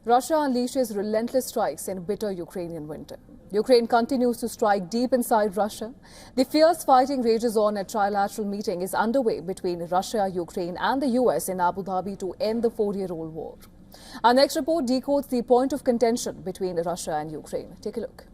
Russia unleashes relentless strikes in bitter Ukrainian winter. Ukraine continues to strike deep inside Russia. The fierce fighting rages on. A trilateral meeting is underway between Russia, Ukraine and the US in Abu Dhabi to end the 4-year-old war. Our next report decodes the point of contention between Russia and Ukraine. Take a look.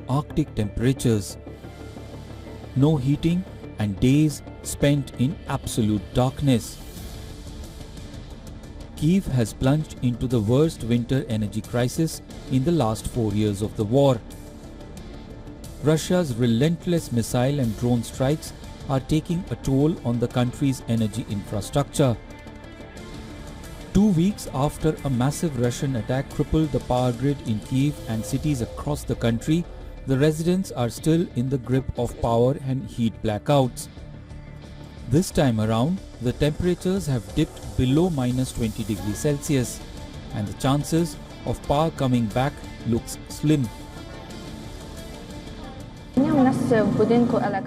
Arctic temperatures, no heating and days spent in absolute darkness. Kyiv has plunged into the worst winter energy crisis in the last 4 years of the war. Russia's relentless missile and drone strikes are taking a toll on the country's energy infrastructure. 2 weeks after a massive Russian attack crippled the power grid in Kyiv and cities across the country, the residents are still in the grip of power and heat blackouts. This time around, the temperatures have dipped below -20 degrees Celsius, and the chances of power coming back looks slim.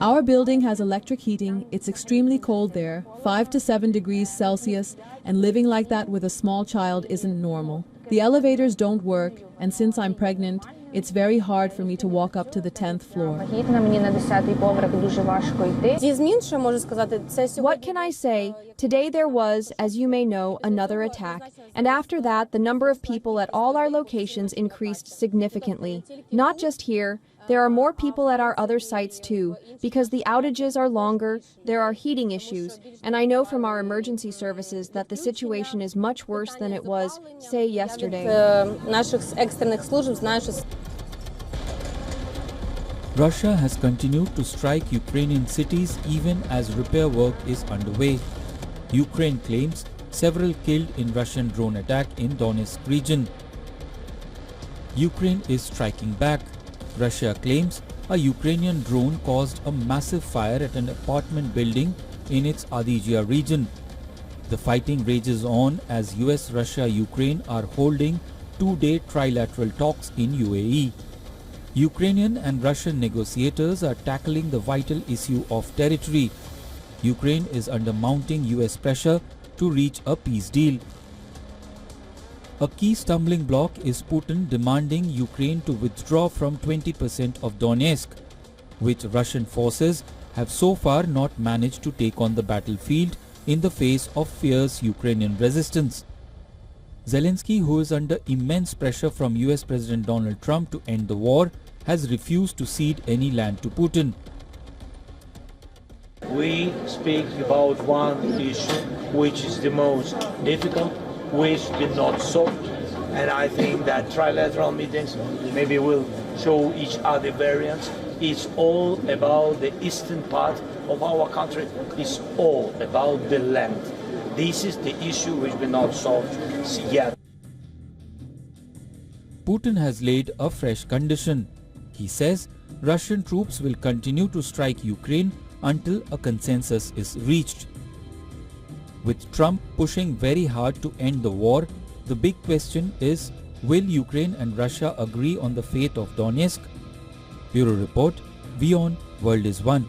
Our building has electric heating. It's extremely cold there, 5 to 7 degrees Celsius, and living like that with a small child isn't normal. The elevators don't work, and since I'm pregnant, it's very hard for me to walk up to the 10th floor. What can I say? Today there was, as you may know, another attack. And after that, the number of people at all our locations increased significantly. Not just here. There are more people at our other sites too, because the outages are longer, there are heating issues, and I know from our emergency services that the situation is much worse than it was, say, yesterday. Russia has continued to strike Ukrainian cities even as repair work is underway. Ukraine claims several killed in Russian drone attack in Donetsk region. Ukraine is striking back. Russia claims a Ukrainian drone caused a massive fire at an apartment building in its Adygea region. The fighting rages on as US, Russia, Ukraine are holding 2-day trilateral talks in UAE. Ukrainian and Russian negotiators are tackling the vital issue of territory. Ukraine is under mounting US pressure to reach a peace deal. A key stumbling block is Putin demanding Ukraine to withdraw from 20% of Donetsk, which Russian forces have so far not managed to take on the battlefield in the face of fierce Ukrainian resistance. Zelensky, who is under immense pressure from US President Donald Trump to end the war, has refused to cede any land to Putin. We speak about one issue which is the most difficult, which did not solve, and I think that trilateral meetings maybe will show each other variants. It's all about the eastern part of our country. It's all about the land. This is the issue which will not solve yet. Putin has laid a fresh condition. He says Russian troops will continue to strike Ukraine until a consensus is reached. With Trump pushing very hard to end the war, the big question is, will Ukraine and Russia agree on the fate of Donetsk? Bureau Report, WION World is One.